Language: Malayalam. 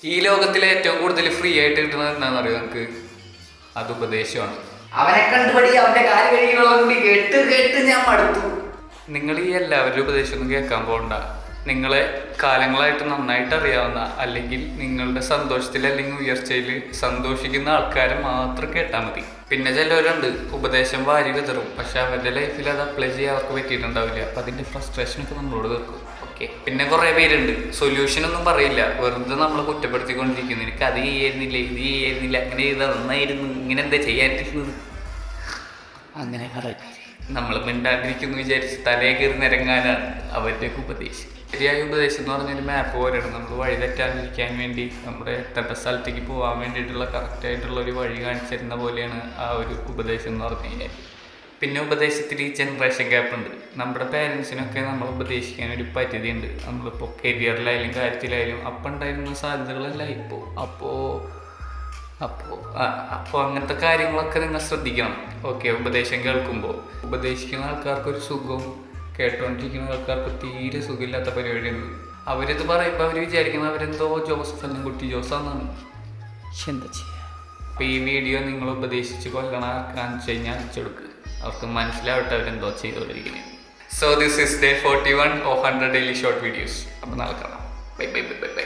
ഈ ലോകത്തിലെ ഏറ്റവും കൂടുതൽ ഫ്രീ ആയിട്ട് കിട്ടുന്നത് എന്താണെന്ന് അറിയാം നമുക്ക്? അത് ഉപദേശമാണ്. അവനെ കണ്ടുപടി, അവന്റെ കാല് കഴിയുള്ളത് കൂടി കേട്ട് കേട്ട് ഞാൻ മടുത്തു. നിങ്ങൾ ഈ എല്ലാവരുടെ ഉപദേശമൊന്നും കേൾക്കാൻ പോകണ്ട. നിങ്ങളെ കാലങ്ങളായിട്ട് നന്നായിട്ട് അറിയാവുന്ന, അല്ലെങ്കിൽ നിങ്ങളുടെ സന്തോഷത്തിൽ അല്ലെങ്കിൽ ഉയർച്ചയിൽ സന്തോഷിക്കുന്ന ആൾക്കാരെ മാത്രം കേട്ടാൽ മതി. പിന്നെ ചിലവരുണ്ട് ഉപദേശം വാരി വിതറും, പക്ഷെ അവരുടെ ലൈഫിൽ അത് അപ്ലൈ ചെയ്യാൻ അവർക്ക് പറ്റിയിട്ടുണ്ടാവില്ല. അപ്പം അതിൻ്റെ ഫ്രസ്ട്രേഷനൊക്കെ നമ്മളോട് തീർക്കും. ഓക്കെ. പിന്നെ കുറേ പേരുണ്ട് സൊല്യൂഷനൊന്നും പറയില്ല, വെറുതെ നമ്മളെ കുറ്റപ്പെടുത്തിക്കൊണ്ടിരിക്കുന്നു. എനിക്ക് അത് ചെയ്യുന്നില്ല, ഇത് ചെയ്യുന്നില്ല, അങ്ങനെ ചെയ്ത് നന്നായിരുന്നു, ഇങ്ങനെ എന്താ ചെയ്യാണ്ടിരുന്നത്, അങ്ങനെ പറയും. നമ്മൾ മിണ്ടാണ്ടിരിക്കുന്നു വിചാരിച്ച് തലേ കയറി നിരങ്ങാനാണ് അവരുടെയൊക്കെ ഉപദേശം. ശരിയായ ഉപദേശം എന്ന് പറഞ്ഞൊരു മാപ്പ് പോലെയാണ്. നമ്മൾ വഴി തെറ്റാതിരിക്കാൻ വേണ്ടി, നമ്മുടെ എത്തേണ്ട സ്ഥലത്തേക്ക് പോകാൻ വേണ്ടിയിട്ടുള്ള കറക്റ്റായിട്ടുള്ള ഒരു വഴി കാണിച്ചു തരുന്ന പോലെയാണ് ആ ഒരു ഉപദേശം എന്ന് പറഞ്ഞു കഴിഞ്ഞാൽ. പിന്നെ ഉപദേശത്തിൽ ഈ ജനറേഷൻ ഗ്യാപ്പ് ഉണ്ട്. നമ്മുടെ പേരൻസിനൊക്കെ നമ്മൾ ഉപദേശിക്കാൻ ഒരു പരിധിയുണ്ട്. നമ്മളിപ്പോൾ കരിയറിലായാലും കാര്യത്തിലായാലും അപ്പം ഉണ്ടായിരുന്ന സാധ്യതകളല്ല ഇപ്പോൾ. അപ്പോൾ അങ്ങനത്തെ കാര്യങ്ങളൊക്കെ നിങ്ങൾ ശ്രദ്ധിക്കണം. ഓക്കെ. ഉപദേശം കേൾക്കുമ്പോൾ ഉപദേശിക്കുന്ന ആൾക്കാർക്കൊരു സുഖവും കേട്ടുകൊണ്ടിരിക്കുന്ന ആൾക്കാർക്ക് തീരെ സുഖമില്ലാത്ത പരിപാടിയാണ്. അവരിത് പറയുമ്പോൾ അവർ വിചാരിക്കുന്നത് അവരെന്തോ ജോസഫ് എന്നും കുട്ടി ജോസാന്നാണ്. എന്താ ചെയ്യുക? അപ്പോൾ ഈ വീഡിയോ നിങ്ങൾ ഉപദേശിച്ച് കൊല്ലണ കാണിച്ചു കഴിഞ്ഞാൽ അയച്ചെടുക്കുക. അവർക്ക് മനസ്സിലാവട്ടെ അവരെന്തോ ചെയ്തുകൊണ്ടിരിക്കുന്നത്. So this is day 41 of 100 daily short videos. അപ്പോൾ നാളെ കാണാം. Bye bye bye bye bye.